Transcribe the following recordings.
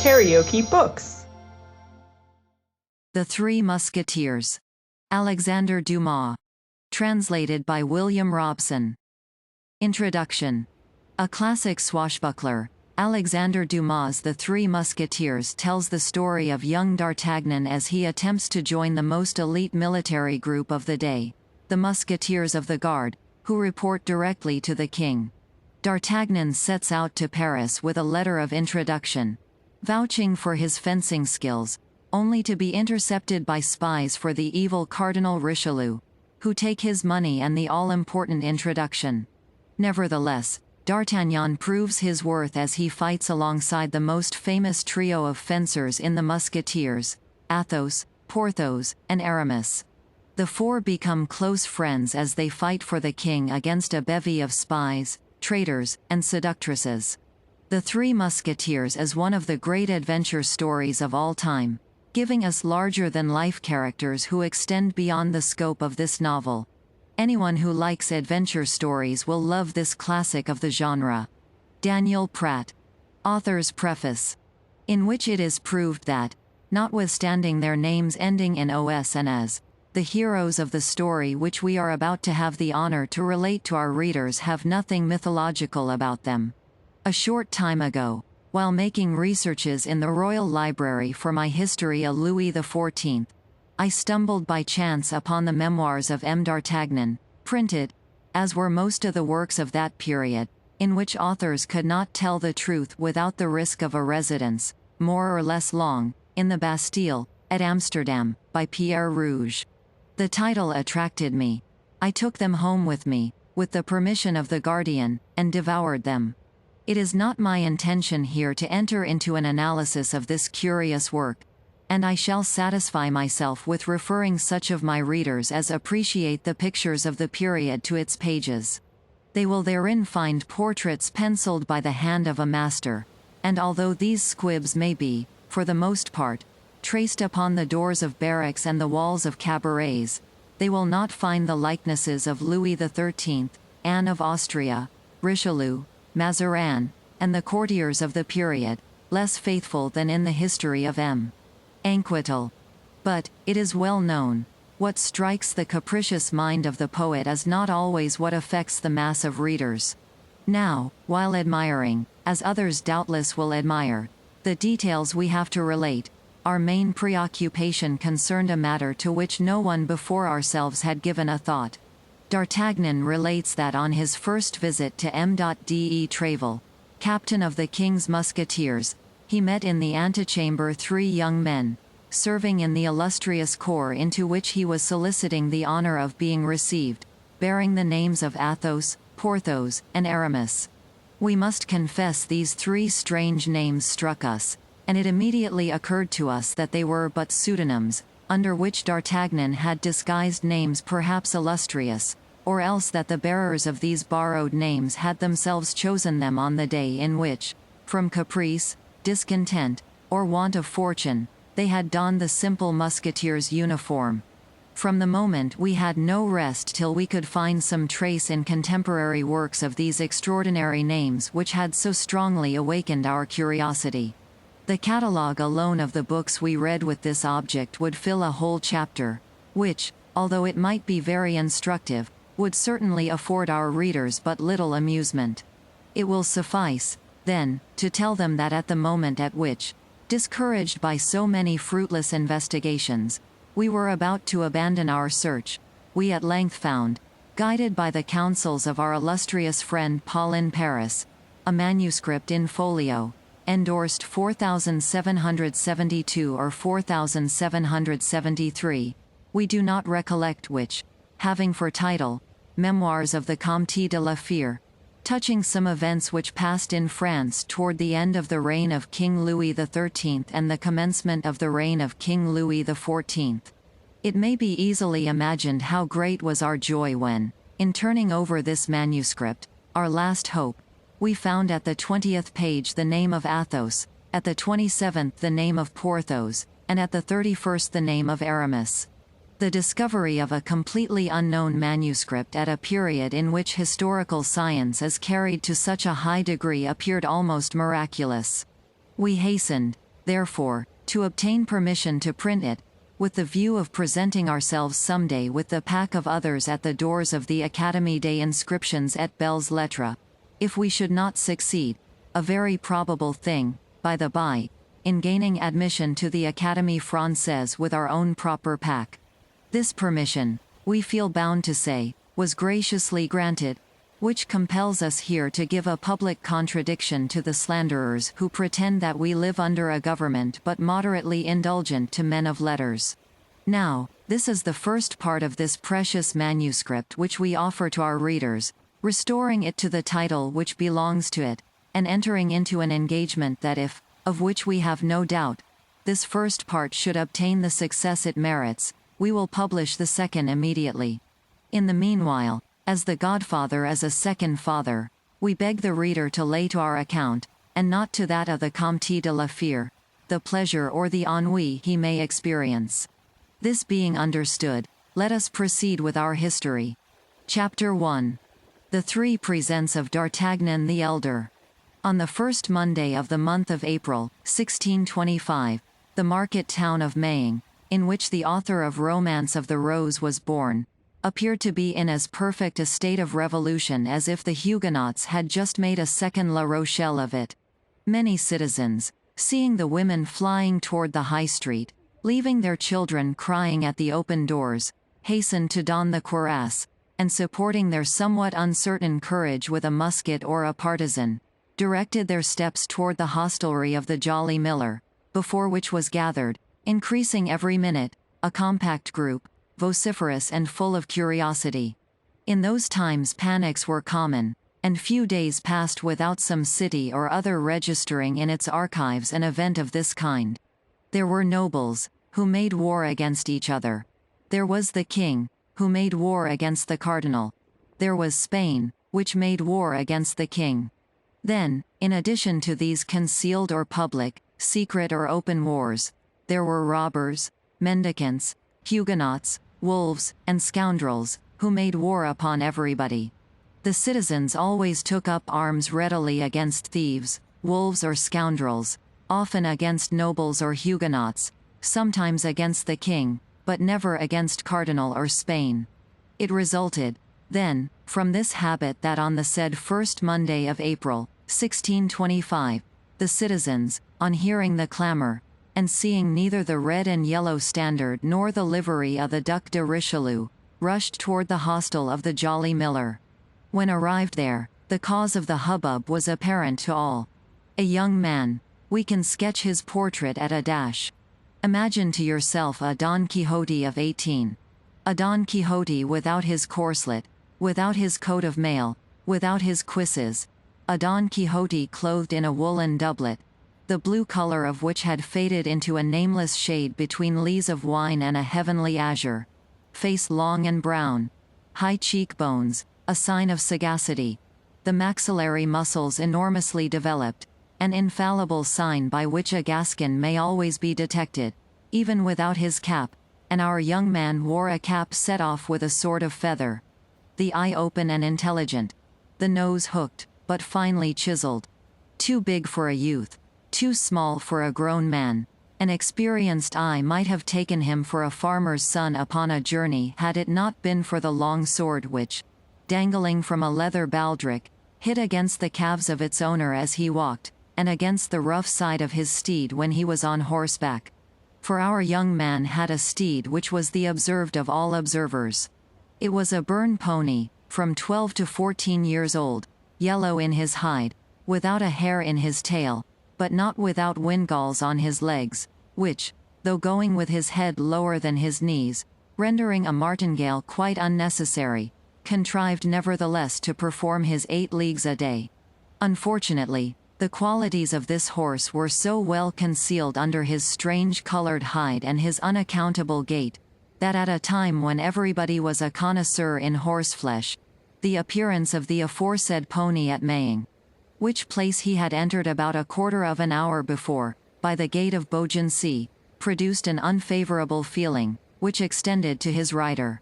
KaraokeBooks. The Three Musketeers. Alexandre Dumas. Translated by William Robson. Introduction. A classic swashbuckler, Alexandre Dumas' The Three Musketeers tells the story of young D'Artagnan as he attempts to join the most elite military group of the day, the Musketeers of the Guard, who report directly to the king. D'Artagnan sets out to Paris with a letter of introduction, vouching for his fencing skills, only to be intercepted by spies for the evil Cardinal Richelieu, who take his money and the all-important introduction. Nevertheless, D'Artagnan proves his worth as he fights alongside the most famous trio of fencers in the Musketeers, Athos, Porthos, and Aramis. The four become close friends as they fight for the king against a bevy of spies, traitors, and seductresses. The Three Musketeers is one of the great adventure stories of all time, giving us larger-than-life characters who extend beyond the scope of this novel. Anyone who likes adventure stories will love this classic of the genre. Daniel Pratt. Author's preface. In which it is proved that, notwithstanding their names ending in OS and AS, the heroes of the story which we are about to have the honor to relate to our readers have nothing mythological about them. A short time ago, while making researches in the Royal Library for my history of Louis XIV, I stumbled by chance upon the memoirs of M. D'Artagnan, printed, as were most of the works of that period, in which authors could not tell the truth without the risk of a residence, more or less long, in the Bastille, at Amsterdam, by Pierre Rouge. The title attracted me. I took them home with me, with the permission of the guardian, and devoured them. It is not my intention here to enter into an analysis of this curious work, and I shall satisfy myself with referring such of my readers as appreciate the pictures of the period to its pages. They will therein find portraits penciled by the hand of a master, and although these squibs may be, for the most part, traced upon the doors of barracks and the walls of cabarets, they will not find the likenesses of Louis XIII, Anne of Austria, Richelieu, Mazarin, and the courtiers of the period, less faithful than in the history of M. Anquetil. But, it is well known, what strikes the capricious mind of the poet is not always what affects the mass of readers. Now, while admiring, as others doubtless will admire, the details we have to relate, our main preoccupation concerned a matter to which no one before ourselves had given a thought. D'Artagnan relates that on his first visit to M.de Trèves, captain of the King's Musketeers, he met in the antechamber three young men, serving in the illustrious corps into which he was soliciting the honor of being received, bearing the names of Athos, Porthos, and Aramis. We must confess these three strange names struck us, and it immediately occurred to us that they were but pseudonyms, under which D'Artagnan had disguised names perhaps illustrious, or else that the bearers of these borrowed names had themselves chosen them on the day in which, from caprice, discontent, or want of fortune, they had donned the simple musketeer's uniform. From the moment we had no rest till we could find some trace in contemporary works of these extraordinary names which had so strongly awakened our curiosity. The catalogue alone of the books we read with this object would fill a whole chapter, which, although it might be very instructive, would certainly afford our readers but little amusement. It will suffice, then, to tell them that at the moment at which, discouraged by so many fruitless investigations, we were about to abandon our search, we at length found, guided by the counsels of our illustrious friend Paul in Paris, a manuscript in folio, endorsed 4772 or 4773, we do not recollect which, having for title, Memoirs of the Comte de la Fère, touching some events which passed in France toward the end of the reign of King Louis XIII and the commencement of the reign of King Louis XIV. It may be easily imagined how great was our joy when, in turning over this manuscript, our last hope, we found at the 20th page the name of Athos, at the 27th the name of Porthos, and at the 31st the name of Aramis. The discovery of a completely unknown manuscript at a period in which historical science is carried to such a high degree appeared almost miraculous. We hastened, therefore, to obtain permission to print it, with the view of presenting ourselves someday with the pack of others at the doors of the Académie des Inscriptions et Belles Lettres, if we should not succeed, a very probable thing, by the by, in gaining admission to the Académie Française with our own proper pack. This permission, we feel bound to say, was graciously granted, which compels us here to give a public contradiction to the slanderers who pretend that we live under a government but moderately indulgent to men of letters. Now, this is the first part of this precious manuscript which we offer to our readers, restoring it to the title which belongs to it, and entering into an engagement that if, of which we have no doubt, this first part should obtain the success it merits, we will publish the second immediately. In the meanwhile, as the godfather as a second father, we beg the reader to lay to our account, and not to that of the Comte de la Fere, the pleasure or the ennui he may experience. This being understood, let us proceed with our history. Chapter 1. The Three Presents of D'Artagnan the Elder. On the first Monday of the month of April, 1625, the market town of Maying, in which the author of Romance of the Rose was born, appeared to be in as perfect a state of revolution as if the Huguenots had just made a second La Rochelle of it. Many citizens, seeing the women flying toward the high street, leaving their children crying at the open doors, hastened to don the cuirass, and supporting their somewhat uncertain courage with a musket or a partisan, directed their steps toward the hostelry of the Jolly Miller, before which was gathered, increasing every minute, a compact group, vociferous and full of curiosity. In those times panics were common, and few days passed without some city or other registering in its archives an event of this kind. There were nobles, who made war against each other. There was the king, who made war against the cardinal. There was Spain, which made war against the king. Then, in addition to these concealed or public, secret or open wars, there were robbers, mendicants, Huguenots, wolves, and scoundrels, who made war upon everybody. The citizens always took up arms readily against thieves, wolves or scoundrels, often against nobles or Huguenots, sometimes against the king, but never against Cardinal or Spain. It resulted, then, from this habit that on the said first Monday of April, 1625, the citizens, on hearing the clamor, and seeing neither the red and yellow standard nor the livery of the Duc de Richelieu, rushed toward the hostel of the Jolly Miller. When arrived there, the cause of the hubbub was apparent to all. A young man, we can sketch his portrait at a dash. Imagine to yourself a Don Quixote of 18. A Don Quixote without his corselet, without his coat of mail, without his cuisses. A Don Quixote clothed in a woolen doublet, the blue color of which had faded into a nameless shade between lees of wine and a heavenly azure. Face long and brown. High cheekbones, a sign of sagacity. The maxillary muscles enormously developed, an infallible sign by which a Gascon may always be detected, even without his cap, and our young man wore a cap set off with a sort of feather. The eye open and intelligent. The nose hooked, but finely chiseled. Too big for a youth. Too small for a grown man. An experienced eye might have taken him for a farmer's son upon a journey had it not been for the long sword which, dangling from a leather baldric, hit against the calves of its owner as he walked, and against the rough side of his steed when he was on horseback. For our young man had a steed which was the observed of all observers. It was a burn pony, from 12 to 14 years old, yellow in his hide, without a hair in his tail, but not without windgalls on his legs, which, though going with his head lower than his knees, rendering a martingale quite unnecessary, contrived nevertheless to perform his 8 leagues a day. Unfortunately, the qualities of this horse were so well concealed under his strange colored hide and his unaccountable gait, that at a time when everybody was a connoisseur in horseflesh, the appearance of the aforesaid pony at Maying, which place he had entered about a quarter of an hour before, by the gate of Beaugency, produced an unfavorable feeling, which extended to his rider.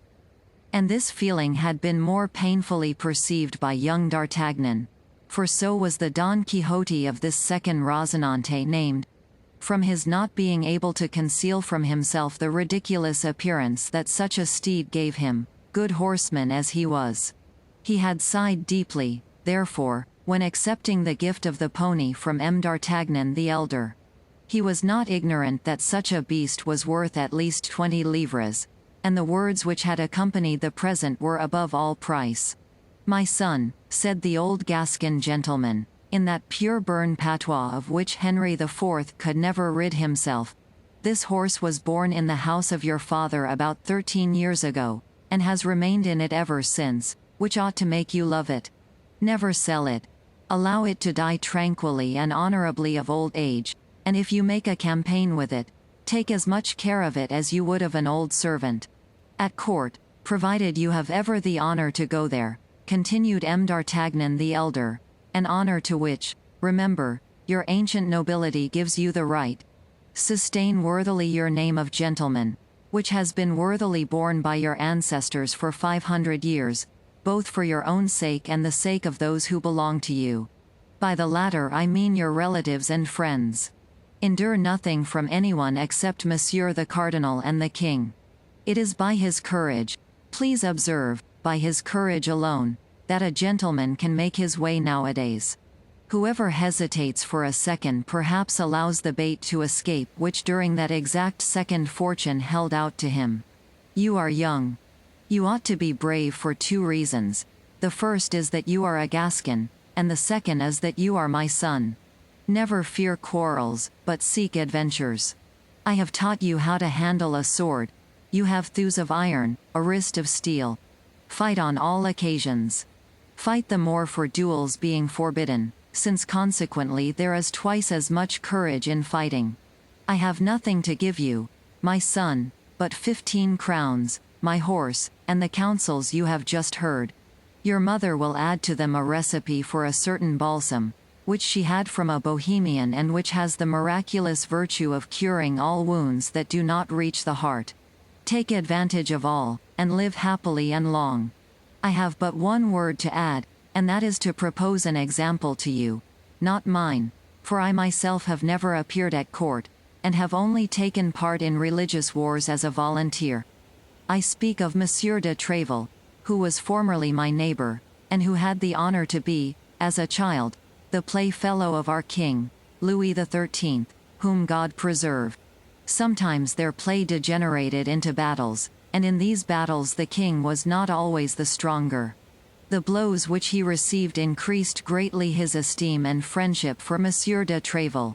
And this feeling had been more painfully perceived by young D'Artagnan, for so was the Don Quixote of this second Rozinante named. from his not being able to conceal from himself the ridiculous appearance that such a steed gave him, good horseman as he was. He had sighed deeply, therefore, when accepting the gift of the pony from M. d'Artagnan the elder. He was not ignorant that such a beast was worth at least 20 livres, and the words which had accompanied the present were above all price. "My son," said the old Gascon gentleman, in that pure burn patois of which Henry IV could never rid himself, "this horse was born in the house of your father about 13 years ago, and has remained in it ever since, which ought to make you love it. Never sell it. Allow it to die tranquilly and honorably of old age, and if you make a campaign with it, take as much care of it as you would of an old servant. At court, provided you have ever the honor to go there," continued M. d'Artagnan the elder, "an honor to which, remember, your ancient nobility gives you the right. Sustain worthily your name of gentleman, which has been worthily borne by your ancestors for 500 years, both for your own sake and the sake of those who belong to you. By the latter I mean your relatives and friends. Endure nothing from anyone except Monsieur the Cardinal and the King. It is by his courage, please observe, by his courage alone, that a gentleman can make his way nowadays. Whoever hesitates for a second perhaps allows the bait to escape which during that exact second fortune held out to him. You are young. You ought to be brave for 2 reasons. The first is that you are a Gascon, and the second is that you are my son. Never fear quarrels, but seek adventures. I have taught you how to handle a sword. You have thews of iron, a wrist of steel. Fight on all occasions. Fight the more for duels being forbidden, since consequently there is twice as much courage in fighting. I have nothing to give you, my son, but 15 crowns, my horse, and the counsels you have just heard. Your mother will add to them a recipe for a certain balsam, which she had from a Bohemian and which has the miraculous virtue of curing all wounds that do not reach the heart. Take advantage of all, and live happily and long. I have but one word to add, and that is to propose an example to you, not mine, for I myself have never appeared at court, and have only taken part in religious wars as a volunteer. I speak of Monsieur de Tréville, who was formerly my neighbor, and who had the honor to be, as a child, the playfellow of our king, Louis XIII, whom God preserve. Sometimes their play degenerated into battles, and in these battles the king was not always the stronger. The blows which he received increased greatly his esteem and friendship for Monsieur de Tréville.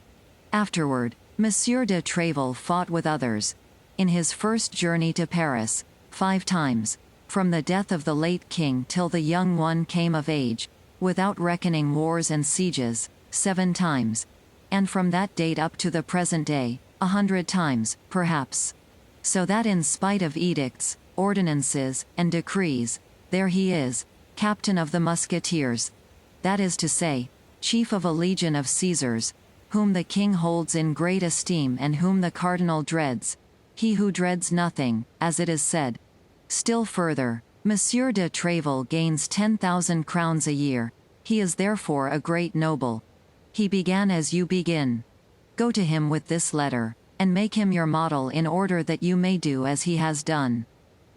Afterward, Monsieur de Tréville fought with others, in his first journey to Paris, 5 times, from the death of the late king till the young one came of age, without reckoning wars and sieges, 7 times, and from that date up to the present day, 100 times, perhaps. So that in spite of edicts, ordinances, and decrees, there he is, captain of the Musketeers. That is to say, chief of a legion of Caesars, whom the king holds in great esteem and whom the cardinal dreads. He who dreads nothing, as it is said. Still further, Monsieur de Tréville gains 10,000 crowns a year. He is therefore a great noble. He began as you begin. Go to him with this letter, and make him your model in order that you may do as he has done.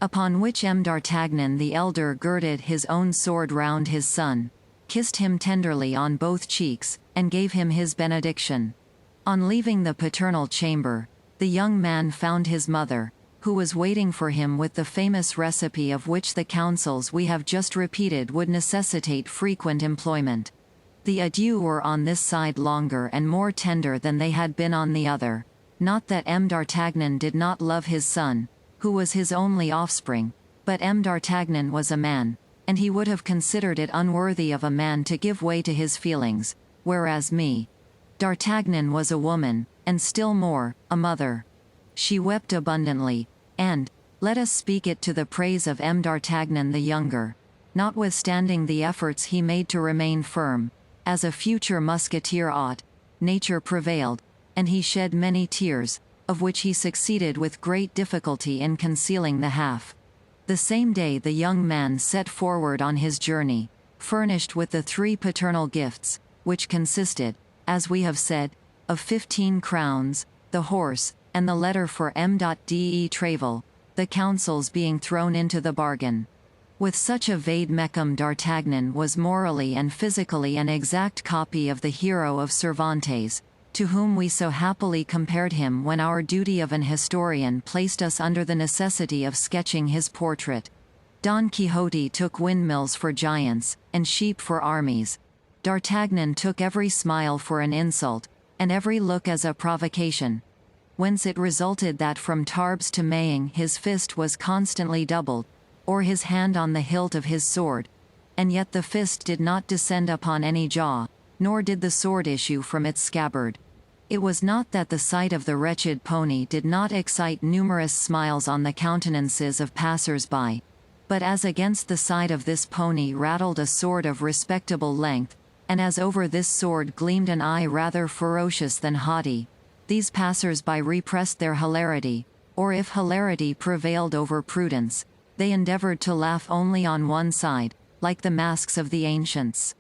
Upon which M. d'Artagnan the elder girded his own sword round his son, kissed him tenderly on both cheeks, and gave him his benediction. On leaving the paternal chamber, the young man found his mother, who was waiting for him with the famous recipe of which the counsels we have just repeated would necessitate frequent employment. The adieux were on this side longer and more tender than they had been on the other. Not that M. d'Artagnan did not love his son, who was his only offspring, but M. d'Artagnan was a man, and he would have considered it unworthy of a man to give way to his feelings, whereas D'Artagnan was a woman, and still more, a mother. She wept abundantly, and, let us speak it to the praise of M. d'Artagnan the younger, notwithstanding the efforts he made to remain firm, as a future musketeer ought, nature prevailed, and he shed many tears, of which he succeeded with great difficulty in concealing the half. The same day the young man set forward on his journey, furnished with the 3 paternal gifts, which consisted, as we have said, of 15 crowns, the horse, and the letter for M.de Travel, the counsels being thrown into the bargain. With such a vade mecum, D'Artagnan was morally and physically an exact copy of the hero of Cervantes, to whom we so happily compared him when our duty of an historian placed us under the necessity of sketching his portrait. Don Quixote took windmills for giants, and sheep for armies. D'Artagnan took every smile for an insult, and every look as a provocation. Whence it resulted that from Tarbes to Maying his fist was constantly doubled, or his hand on the hilt of his sword, and yet the fist did not descend upon any jaw, nor did the sword issue from its scabbard. It was not that the sight of the wretched pony did not excite numerous smiles on the countenances of passers-by, but as against the side of this pony rattled a sword of respectable length, and as over this sword gleamed an eye rather ferocious than haughty, these passers-by repressed their hilarity, or if hilarity prevailed over prudence, they endeavored to laugh only on one side, like the masks of the ancients.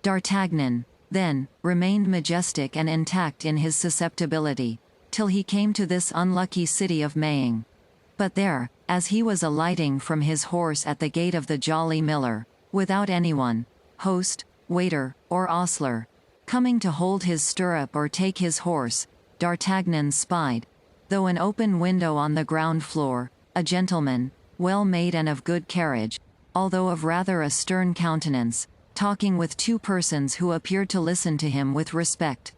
D'Artagnan, then, remained majestic and intact in his susceptibility, till he came to this unlucky city of Maying. But there, as he was alighting from his horse at the gate of the Jolly Miller, without anyone, host, waiter, or ostler, coming to hold his stirrup or take his horse, D'Artagnan spied, though an open window on the ground floor, a gentleman, well made and of good carriage, although of rather a stern countenance, talking with two persons who appeared to listen to him with respect.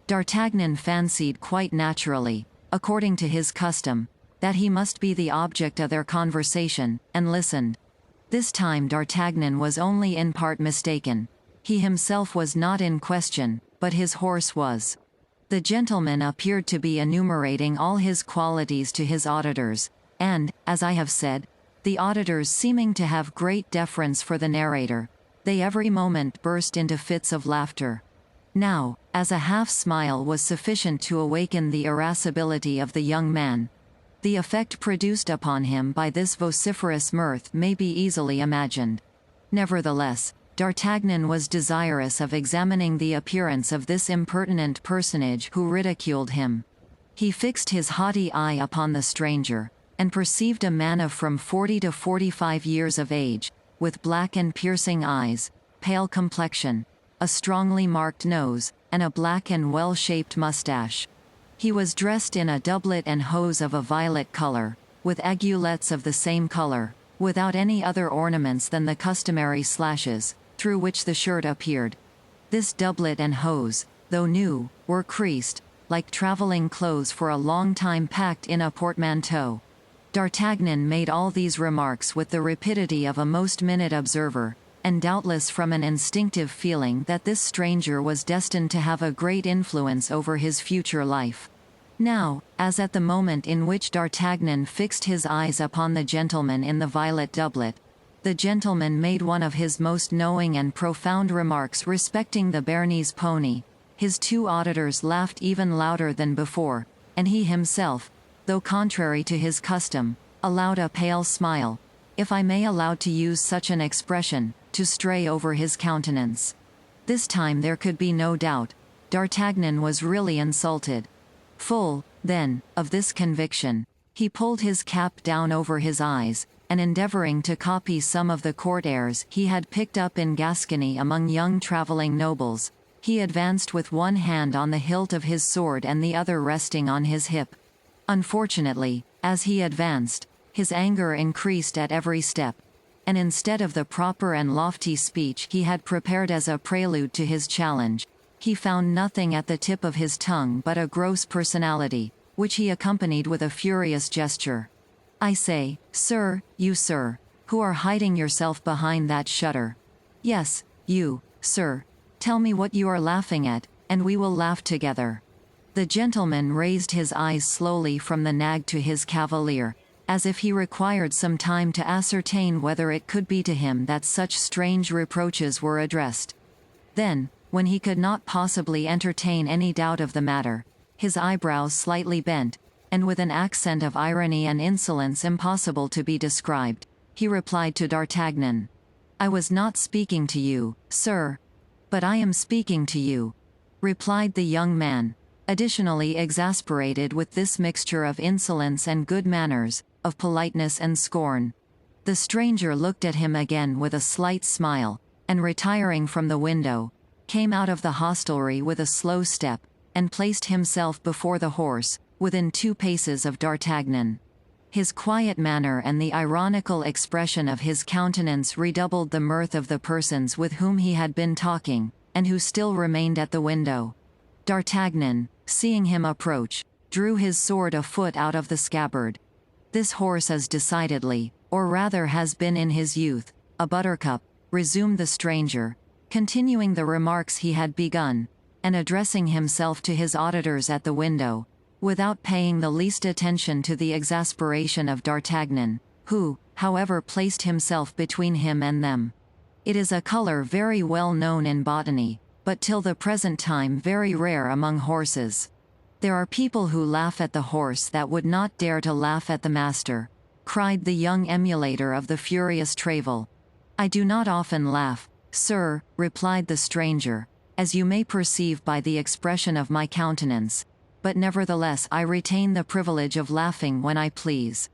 D'Artagnan fancied quite naturally, according to his custom, that he must be the object of their conversation, and listened. This time D'Artagnan was only in part mistaken. He himself was not in question, but his horse was. The gentleman appeared to be enumerating all his qualities to his auditors, and, as I have said, the auditors seeming to have great deference for the narrator, they every moment burst into fits of laughter. Now, as a half-smile was sufficient to awaken the irascibility of the young man, the effect produced upon him by this vociferous mirth may be easily imagined. Nevertheless, D'Artagnan was desirous of examining the appearance of this impertinent personage who ridiculed him. He fixed his haughty eye upon the stranger, and perceived a man of from 40 to 45 years of age, with black and piercing eyes, pale complexion, a strongly marked nose, and a black and well-shaped mustache. He was dressed in a doublet and hose of a violet color, with aiguillettes of the same color, without any other ornaments than the customary slashes, through which the shirt appeared. This doublet and hose, though new, were creased, like traveling clothes for a long time packed in a portmanteau. D'Artagnan made all these remarks with the rapidity of a most minute observer, and doubtless from an instinctive feeling that this stranger was destined to have a great influence over his future life. Now, as at the moment in which D'Artagnan fixed his eyes upon the gentleman in the violet doublet, the gentleman made one of his most knowing and profound remarks respecting the Béarnese pony. His two auditors laughed even louder than before, and he himself, though contrary to his custom, allowed a pale smile, if I may allow to use such an expression, to stray over his countenance. This time there could be no doubt, D'Artagnan was really insulted. Full, then, of this conviction, he pulled his cap down over his eyes, and endeavoring to copy some of the court airs he had picked up in Gascony among young travelling nobles, he advanced with one hand on the hilt of his sword and the other resting on his hip. Unfortunately, as he advanced, his anger increased at every step, and instead of the proper and lofty speech he had prepared as a prelude to his challenge, he found nothing at the tip of his tongue but a gross personality, which he accompanied with a furious gesture. I say, sir, you sir, who are hiding yourself behind that shutter. Yes, you, sir, tell me what you are laughing at, and we will laugh together. The gentleman raised his eyes slowly from the nag to his cavalier, as if he required some time to ascertain whether it could be to him that such strange reproaches were addressed. Then, when he could not possibly entertain any doubt of the matter, his eyebrows slightly bent, and with an accent of irony and insolence impossible to be described, he replied to D'Artagnan, "I was not speaking to you, sir." "But I am speaking to you," replied the young man. Additionally exasperated with this mixture of insolence and good manners, of politeness and scorn. The stranger looked at him again with a slight smile, and retiring from the window, came out of the hostelry with a slow step, and placed himself before the horse, within 2 paces of D'Artagnan. His quiet manner and the ironical expression of his countenance redoubled the mirth of the persons with whom he had been talking, and who still remained at the window. D'Artagnan, seeing him approach, drew his sword a foot out of the scabbard. "This horse is decidedly, or rather has been in his youth, a buttercup," resumed the stranger, continuing the remarks he had begun, and addressing himself to his auditors at the window, without paying the least attention to the exasperation of D'Artagnan, who, however, placed himself between him and them. "It is a color very well known in botany, but till the present time very rare among horses. There are people who laugh at the horse that would not dare to laugh at the master," cried the young emulator of the furious Travel. "I do not often laugh, sir," replied the stranger, "as you may perceive by the expression of my countenance, but nevertheless I retain the privilege of laughing when I please."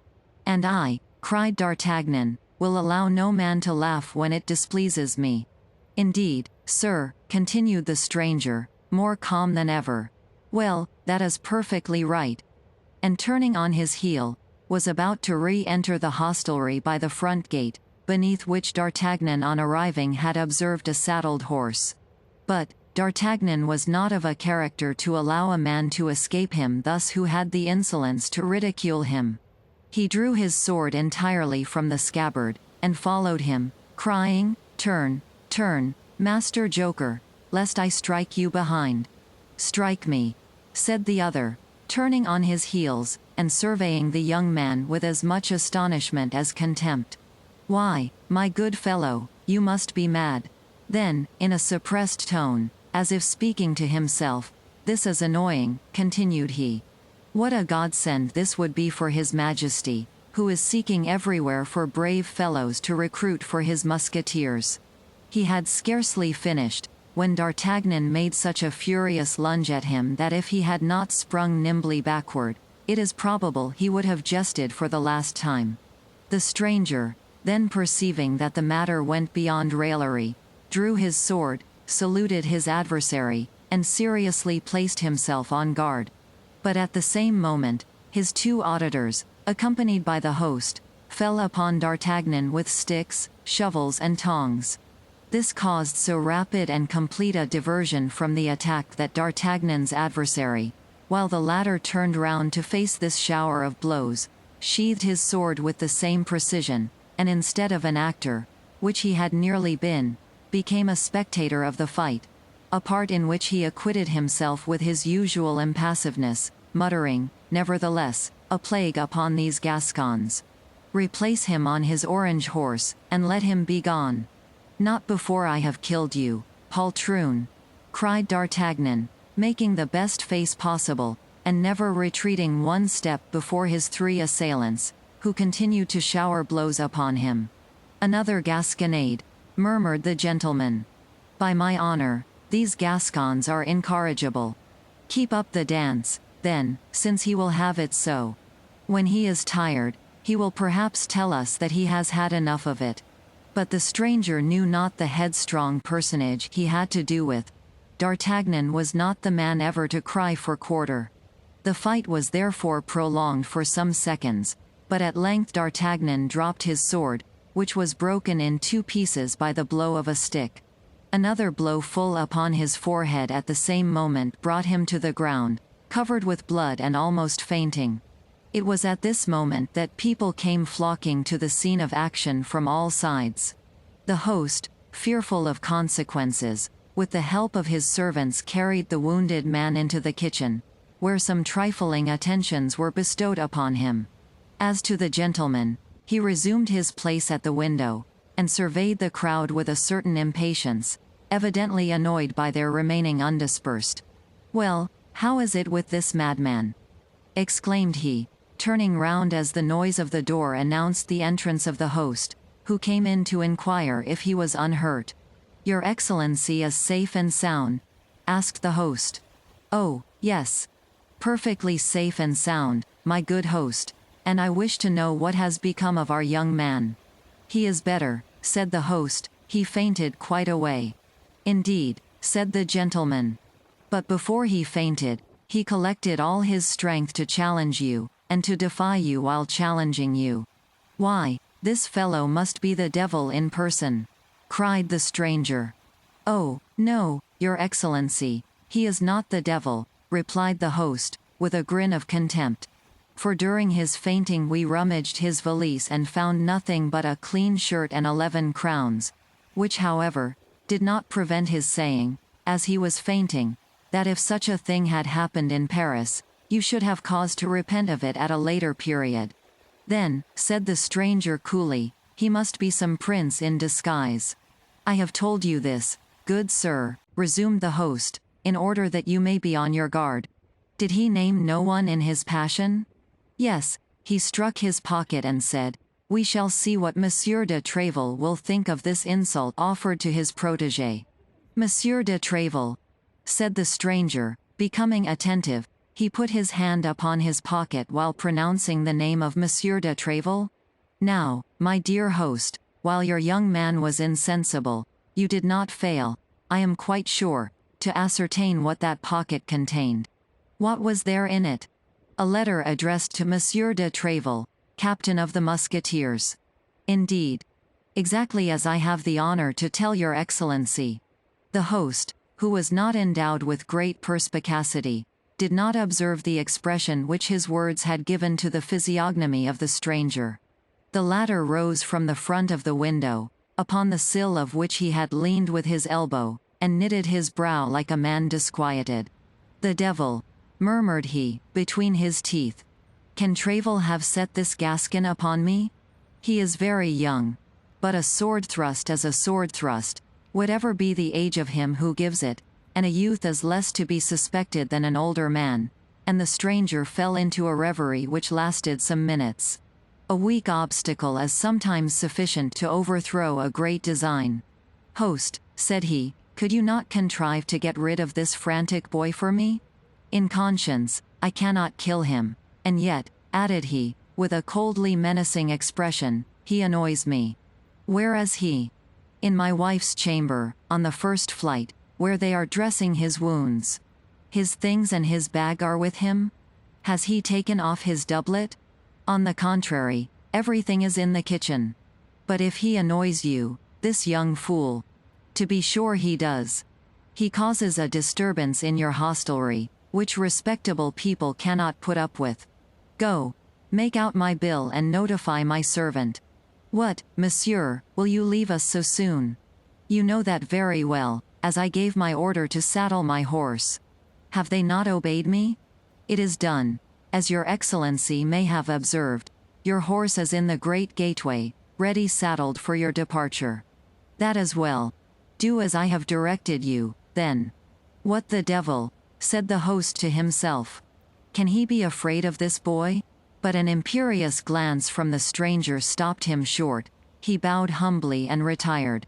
"And I," cried D'Artagnan, "will allow no man to laugh when it displeases me." "Indeed, sir," continued the stranger, more calm than ever. "Well, that is perfectly right." And turning on his heel, was about to re-enter the hostelry by the front gate, beneath which D'Artagnan on arriving had observed a saddled horse. But D'Artagnan was not of a character to allow a man to escape him thus who had the insolence to ridicule him. He drew his sword entirely from the scabbard, and followed him, crying, "Turn, turn, Master Joker, lest I strike you behind." "Strike me," said the other, turning on his heels, and surveying the young man with as much astonishment as contempt. "Why, my good fellow, you must be mad." Then, in a suppressed tone, as if speaking to himself, "This is annoying," continued he. "What a godsend this would be for His Majesty, who is seeking everywhere for brave fellows to recruit for his musketeers." He had scarcely finished, when D'Artagnan made such a furious lunge at him that if he had not sprung nimbly backward, it is probable he would have jested for the last time. The stranger, then perceiving that the matter went beyond raillery, drew his sword, saluted his adversary, and seriously placed himself on guard. But at the same moment, his 2 auditors, accompanied by the host, fell upon D'Artagnan with sticks, shovels and tongs. This caused so rapid and complete a diversion from the attack that D'Artagnan's adversary, while the latter turned round to face this shower of blows, sheathed his sword with the same precision, and instead of an actor, which he had nearly been, became a spectator of the fight, a part in which he acquitted himself with his usual impassiveness, muttering, "Nevertheless, a plague upon these Gascons. Replace him on his orange horse, and let him be gone." "Not before I have killed you, poltroon," cried D'Artagnan, making the best face possible, and never retreating one step before his 3 assailants, who continued to shower blows upon him. "Another Gasconade," murmured the gentleman. "By my honor, these Gascons are incorrigible. Keep up the dance, then, since he will have it so. When he is tired, he will perhaps tell us that he has had enough of it." But the stranger knew not the headstrong personage he had to do with. D'Artagnan was not the man ever to cry for quarter. The fight was therefore prolonged for some seconds, but at length D'Artagnan dropped his sword, which was broken in 2 pieces by the blow of a stick. Another blow full upon his forehead at the same moment brought him to the ground, covered with blood and almost fainting. It was at this moment that people came flocking to the scene of action from all sides. The host, fearful of consequences, with the help of his servants carried the wounded man into the kitchen, where some trifling attentions were bestowed upon him. As to the gentleman, he resumed his place at the window, and surveyed the crowd with a certain impatience, evidently annoyed by their remaining undispersed. "Well, how is it with this madman?" exclaimed he, turning round as the noise of the door announced the entrance of the host, who came in to inquire if he was unhurt. "Your Excellency is safe and sound?" asked the host. "Oh, Yes. Perfectly safe and sound, my good host, and I wish to know what has become of our young man. He is better, said the host, he fainted quite away. Indeed, said the gentleman. But before he fainted, he collected all his strength to challenge you, and to defy you while challenging you. Why, this fellow must be the devil in person, cried the stranger. Oh, no, Your Excellency, he is not the devil, replied the host, with a grin of contempt. For during his fainting we rummaged his valise and found nothing but a clean shirt and 11 crowns, which however, did not prevent his saying, as he was fainting, that if such a thing had happened in Paris, you should have cause to repent of it at a later period. Then, said the stranger coolly, he must be some prince in disguise. I have told you this, good sir, resumed the host, in order that you may be on your guard. Did he name no one in his passion? Yes, he struck his pocket and said, we shall see what Monsieur de Tréville will think of this insult offered to his protégé. Monsieur de Tréville, said the stranger, becoming attentive, he put his hand upon his pocket while pronouncing the name of Monsieur de Tréville. Now, my dear host, while your young man was insensible, you did not fail, I am quite sure, to ascertain what that pocket contained. What was there in it? A letter addressed to Monsieur de Tréville, captain of the Musketeers. Indeed. Exactly as I have the honor to tell your Excellency. The host, who was not endowed with great perspicacity, did not observe the expression which his words had given to the physiognomy of the stranger. The latter rose from the front of the window, upon the sill of which he had leaned with his elbow, and knitted his brow like a man disquieted. The devil, murmured he, between his teeth. Can Tréville have set this gascon upon me? He is very young. But a sword thrust is a sword thrust, whatever be the age of him who gives it, and a youth is less to be suspected than an older man, and the stranger fell into a reverie which lasted some minutes. A weak obstacle is sometimes sufficient to overthrow a great design. Host, said he, could you not contrive to get rid of this frantic boy for me? In conscience, I cannot kill him, and yet, added he, with a coldly menacing expression, he annoys me. Where is he? In my wife's chamber, on the first flight, where they are dressing his wounds. His things and his bag are with him? Has he taken off his doublet? On the contrary, everything is in the kitchen. But if he annoys you, this young fool. To be sure he does. He causes a disturbance in your hostelry, which respectable people cannot put up with. Go. Make out my bill and notify my servant. What, monsieur, will you leave us so soon? You know that very well, as I gave my order to saddle my horse. Have they not obeyed me? It is done. As your Excellency may have observed, your horse is in the great gateway, ready saddled for your departure. That is well. Do as I have directed you, then. What the devil, said the host to himself. Can he be afraid of this boy? But an imperious glance from the stranger stopped him short. He bowed humbly and retired.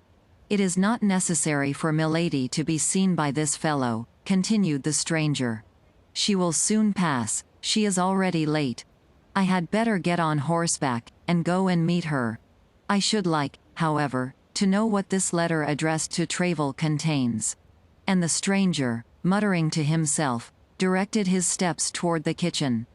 It is not necessary for Milady to be seen by this fellow, continued the stranger. She will soon pass, she is already late. I had better get on horseback, and go and meet her. I should like, however, to know what this letter addressed to Tréville contains. And the stranger, muttering to himself, directed his steps toward the kitchen.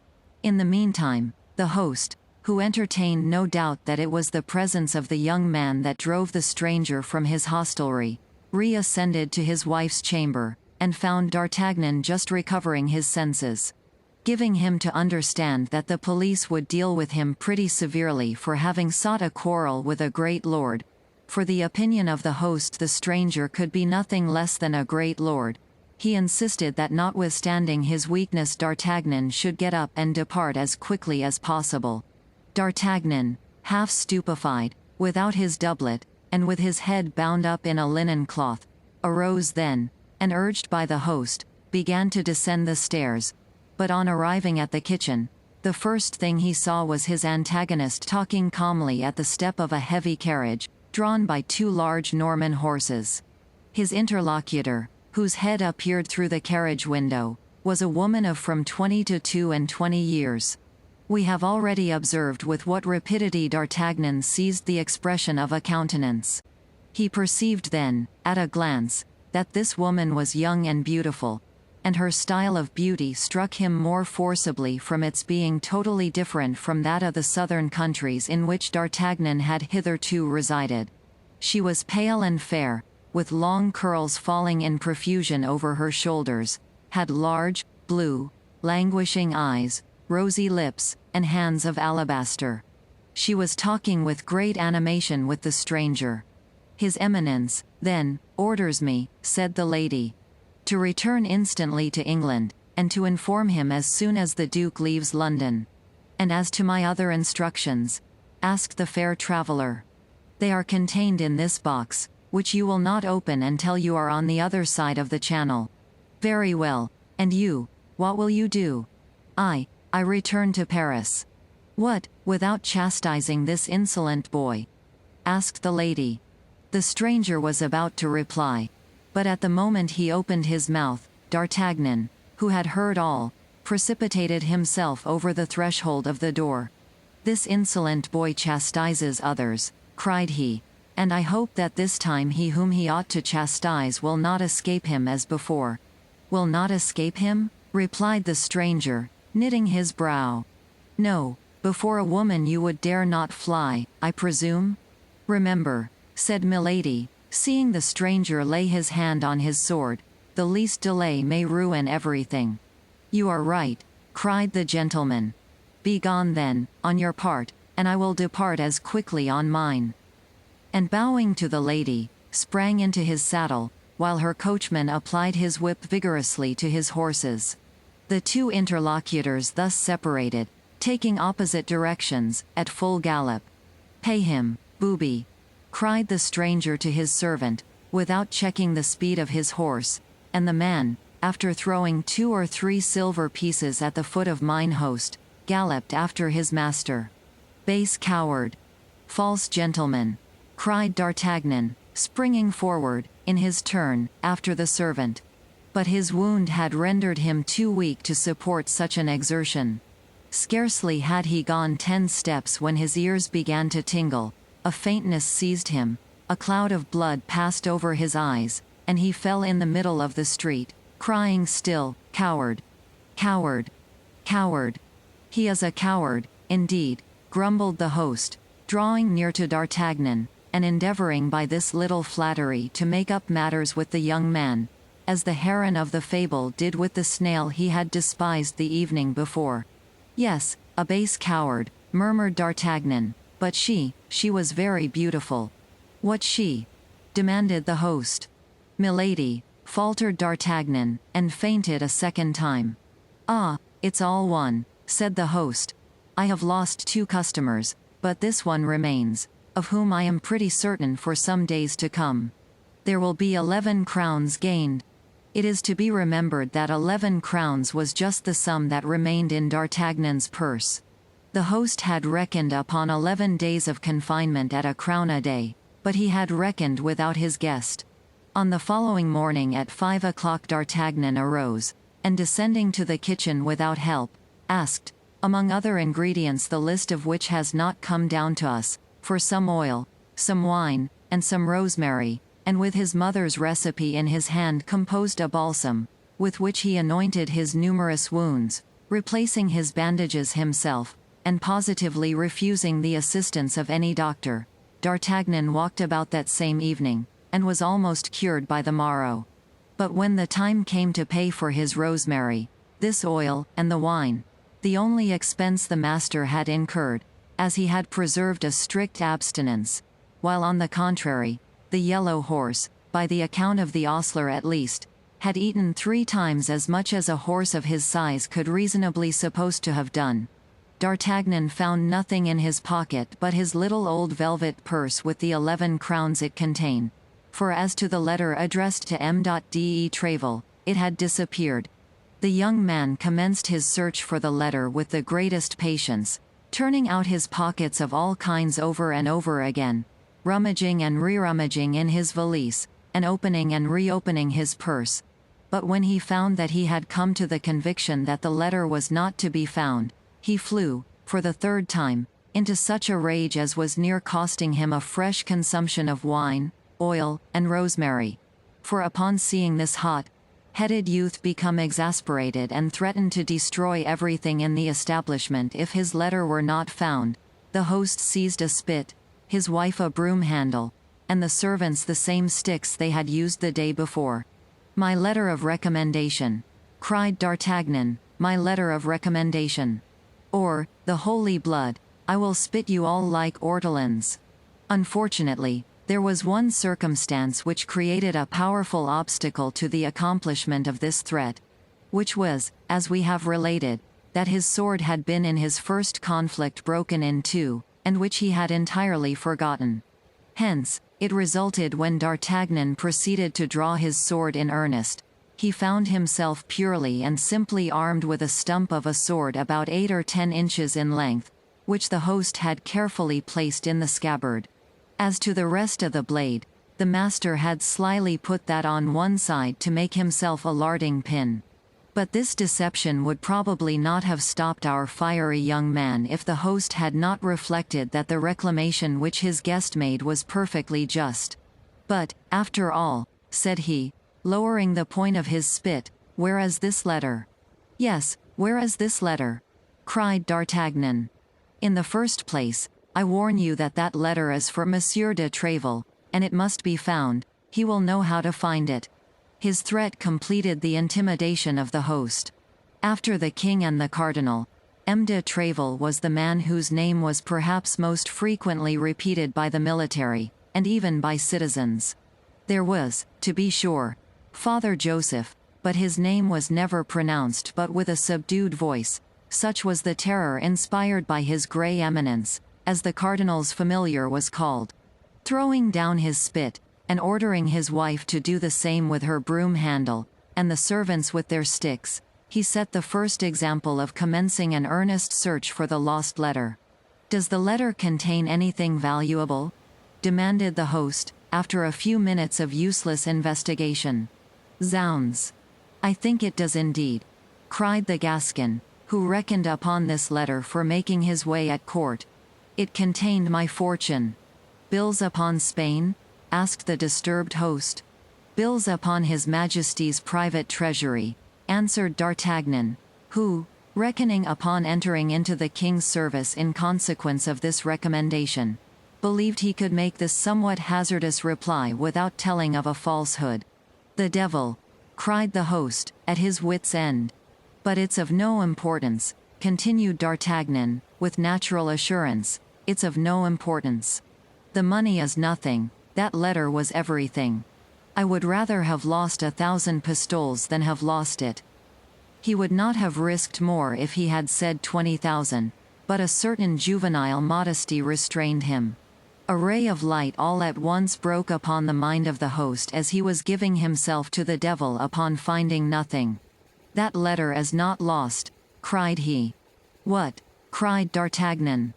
In the meantime, the host, who entertained no doubt that it was the presence of the young man that drove the stranger from his hostelry, reascended to his wife's chamber, and found D'Artagnan just recovering his senses. Giving him to understand that the police would deal with him pretty severely for having sought a quarrel with a great lord. For the opinion of the host the stranger could be nothing less than a great lord. He insisted that notwithstanding his weakness D'Artagnan should get up and depart as quickly as possible. D'Artagnan, half stupefied, without his doublet, and with his head bound up in a linen cloth, arose then, and urged by the host, began to descend the stairs. But on arriving at the kitchen, the first thing he saw was his antagonist talking calmly at the step of a heavy carriage, drawn by 2 large Norman horses. His interlocutor, whose head appeared through the carriage window, was a woman of from 20 to 22 years. We have already observed with what rapidity D'Artagnan seized the expression of a countenance. He perceived then, at a glance, that this woman was young and beautiful, and her style of beauty struck him more forcibly from its being totally different from that of the southern countries in which D'Artagnan had hitherto resided. She was pale and fair, with long curls falling in profusion over her shoulders, had large, blue, languishing eyes, rosy lips, and hands of alabaster. She was talking with great animation with the stranger. "His Eminence, then, orders me," said the lady, "to return instantly to England, and to inform him as soon as the Duke leaves London. And as to my other instructions?" asked the fair traveller. "They are contained in this box, which you will not open until you are on the other side of the channel." "Very well. And you, what will you do?" I return to Paris." "What, without chastising this insolent boy?" asked the lady. The stranger was about to reply. But at the moment he opened his mouth, D'Artagnan, who had heard all, precipitated himself over the threshold of the door. "This insolent boy chastises others," cried he, "and I hope that this time he whom he ought to chastise will not escape him as before." "Will not escape him?" replied the stranger, knitting his brow. "No, before a woman you would dare not fly, I presume?" "Remember," said Milady, seeing the stranger lay his hand on his sword, "the least delay may ruin everything." "You are right," cried the gentleman. "Begone then, on your part, and I will depart as quickly on mine." And bowing to the lady, sprang into his saddle, while her coachman applied his whip vigorously to his horses. The two interlocutors thus separated, taking opposite directions, at full gallop. "Pay him, booby," cried the stranger to his servant, without checking the speed of his horse, and the man, after throwing 2 or 3 silver pieces at the foot of mine host, galloped after his master. "Base coward! False gentleman!" cried D'Artagnan, springing forward, in his turn, after the servant. But his wound had rendered him too weak to support such an exertion. Scarcely had he gone 10 steps when his ears began to tingle, a faintness seized him, a cloud of blood passed over his eyes, and he fell in the middle of the street, crying still, "Coward! Coward! Coward! He is a coward, indeed," grumbled the host, drawing near to D'Artagnan, and endeavoring by this little flattery to make up matters with the young man, as the heron of the fable did with the snail he had despised the evening before. "Yes, a base coward," murmured D'Artagnan, "but she was very beautiful." "What she?" demanded the host. "Milady," faltered D'Artagnan, and fainted a second time. "Ah, it's all one," said the host. "I have lost 2 customers, but this one remains, of whom I am pretty certain for some days to come. There will be 11 crowns gained." It is to be remembered that 11 crowns was just the sum that remained in D'Artagnan's purse. The host had reckoned upon 11 days of confinement at a crown a day, but he had reckoned without his guest. On the following morning at 5 o'clock D'Artagnan arose, and descending to the kitchen without help, asked, among other ingredients the list of which has not come down to us, for some oil, some wine, and some rosemary, and with his mother's recipe in his hand composed a balsam, with which he anointed his numerous wounds, replacing his bandages himself, and positively refusing the assistance of any doctor. D'Artagnan walked about that same evening, and was almost cured by the morrow. But when the time came to pay for his rosemary, this oil, and the wine, the only expense the master had incurred, as he had preserved a strict abstinence, while on the contrary, the yellow horse, by the account of the ostler at least, had eaten 3 times as much as a horse of his size could reasonably supposed to have done. D'Artagnan found nothing in his pocket but his little old velvet purse with the 11 crowns it contained, for as to the letter addressed to M.de Travel, it had disappeared. The young man commenced his search for the letter with the greatest patience, turning out his pockets of all kinds over and over again, rummaging and re-rummaging in his valise, and opening and reopening his purse. But when he found that he had come to the conviction that the letter was not to be found, he flew, for the third time, into such a rage as was near costing him a fresh consumption of wine, oil, and rosemary. For upon seeing this hot-headed youth become exasperated and threaten to destroy everything in the establishment if his letter were not found, the host seized a spit, his wife a broom handle, and the servants the same sticks they had used the day before. "My letter of recommendation!" cried D'Artagnan, "my letter of recommendation! Or, the holy blood, I will spit you all like ortolans." Unfortunately, there was one circumstance which created a powerful obstacle to the accomplishment of this threat, which was, as we have related, that his sword had been in his first conflict broken in two, and which he had entirely forgotten. Hence, it resulted when D'Artagnan proceeded to draw his sword in earnest, he found himself purely and simply armed with a stump of a sword about 8 or 10 inches in length, which the host had carefully placed in the scabbard. As to the rest of the blade, the master had slyly put that on one side to make himself a larding pin. But this deception would probably not have stopped our fiery young man if the host had not reflected that the reclamation which his guest made was perfectly just. "But, after all," said he, lowering the point of his spit, "where is this letter?" "Yes, where is this letter?" cried D'Artagnan. "In the first place, I warn you that that letter is for Monsieur de Tréville, and it must be found. He will know how to find it." His threat completed the intimidation of the host. After the king and the cardinal, M. de Tréville was the man whose name was perhaps most frequently repeated by the military, and even by citizens. There was, to be sure, Father Joseph, but his name was never pronounced but with a subdued voice, such was the terror inspired by his grey eminence, as the cardinal's familiar was called. Throwing down his spit, and ordering his wife to do the same with her broom handle, and the servants with their sticks, he set the first example of commencing an earnest search for the lost letter. "Does the letter contain anything valuable?" demanded the host, after a few minutes of useless investigation. "Zounds! I think it does indeed," cried the Gascon, who reckoned upon this letter for making his way at court. "It contained my fortune." "Bills upon Spain?" asked the disturbed host. "Bills upon His Majesty's private treasury," answered D'Artagnan, who, reckoning upon entering into the king's service in consequence of this recommendation, believed he could make this somewhat hazardous reply without telling of a falsehood. "The devil!" cried the host, at his wit's end. "But it's of no importance," continued D'Artagnan, with natural assurance, "it's of no importance. The money is nothing, that letter was everything. I would rather have lost 1,000 pistoles than have lost it." He would not have risked more if he had said 20,000, but a certain juvenile modesty restrained him. A ray of light all at once broke upon the mind of the host as he was giving himself to the devil upon finding nothing. "That letter is not lost," cried he. "What?" cried D'Artagnan.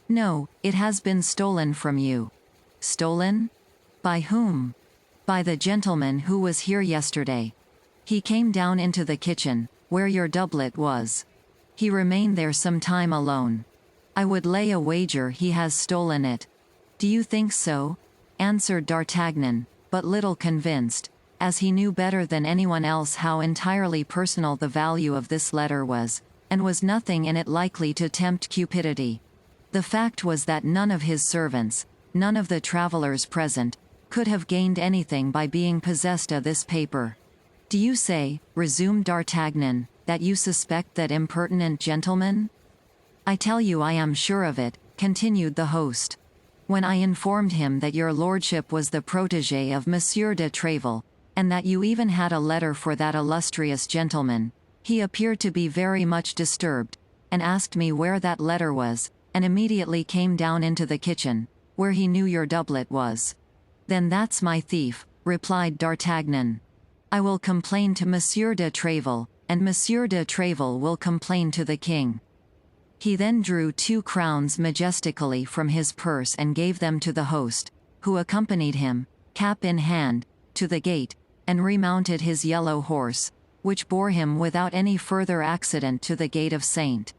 "No, it has been stolen from you." "Stolen? By whom?" "By the gentleman who was here yesterday. He came down into the kitchen, where your doublet was. He remained there some time alone. I would lay a wager he has stolen it." "Do you think so?" answered D'Artagnan, but little convinced, as he knew better than anyone else how entirely personal the value of this letter was, and was nothing in it likely to tempt cupidity. The fact was that none of his servants, none of the travelers present, could have gained anything by being possessed of this paper. "Do you say," resumed D'Artagnan, "that you suspect that impertinent gentleman?" "I tell you I am sure of it," continued the host. "When I informed him that your lordship was the protégé of Monsieur de Tréville, and that you even had a letter for that illustrious gentleman, he appeared to be very much disturbed, and asked me where that letter was, and immediately came down into the kitchen, where he knew your doublet was." "Then that's my thief," replied D'Artagnan. "I will complain to Monsieur de Tréville, and Monsieur de Tréville will complain to the king." He then drew 2 crowns majestically from his purse and gave them to the host, who accompanied him, cap in hand, to the gate, and remounted his yellow horse, which bore him without any further accident to the gate of Saint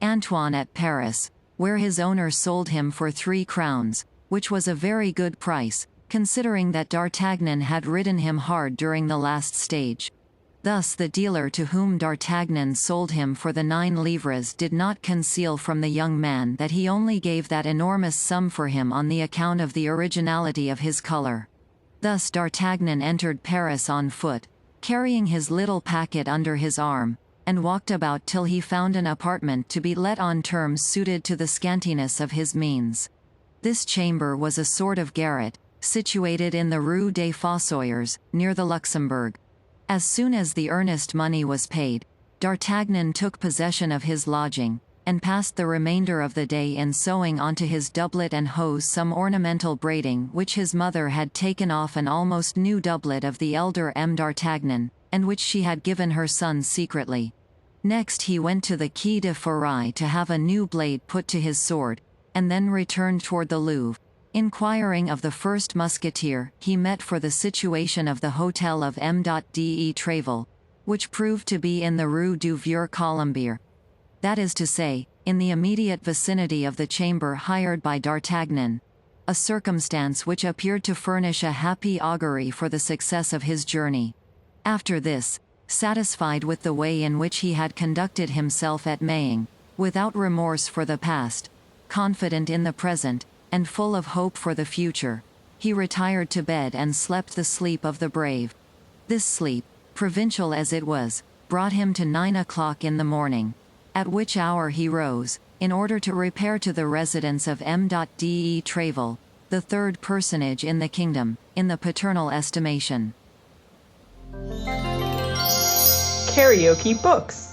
Antoine at Paris, where his owner sold him for 3 crowns, which was a very good price, considering that D'Artagnan had ridden him hard during the last stage. Thus the dealer to whom D'Artagnan sold him for the 9 livres did not conceal from the young man that he only gave that enormous sum for him on the account of the originality of his color. Thus D'Artagnan entered Paris on foot, carrying his little packet under his arm, and walked about till he found an apartment to be let on terms suited to the scantiness of his means. This chamber was a sort of garret, situated in the Rue des Fossoyeurs, near the Luxembourg. As soon as the earnest money was paid, D'Artagnan took possession of his lodging, and passed the remainder of the day in sewing onto his doublet and hose some ornamental braiding which his mother had taken off an almost new doublet of the elder M. D'Artagnan, and which she had given her son secretly. Next he went to the Quai de Foray to have a new blade put to his sword, and then returned toward the Louvre, inquiring of the first musketeer he met for the situation of the hotel of M. de Tréville, which proved to be in the Rue du Vieux Colombier. That is to say, in the immediate vicinity of the chamber hired by D'Artagnan, a circumstance which appeared to furnish a happy augury for the success of his journey. After this, satisfied with the way in which he had conducted himself at Maying, without remorse for the past, confident in the present, and full of hope for the future, he retired to bed and slept the sleep of the brave. This sleep, provincial as it was, brought him to 9 o'clock in the morning, at which hour he rose, in order to repair to the residence of M. de Tréville, the 3rd personage in the kingdom, in the paternal estimation. KaraokeBooks.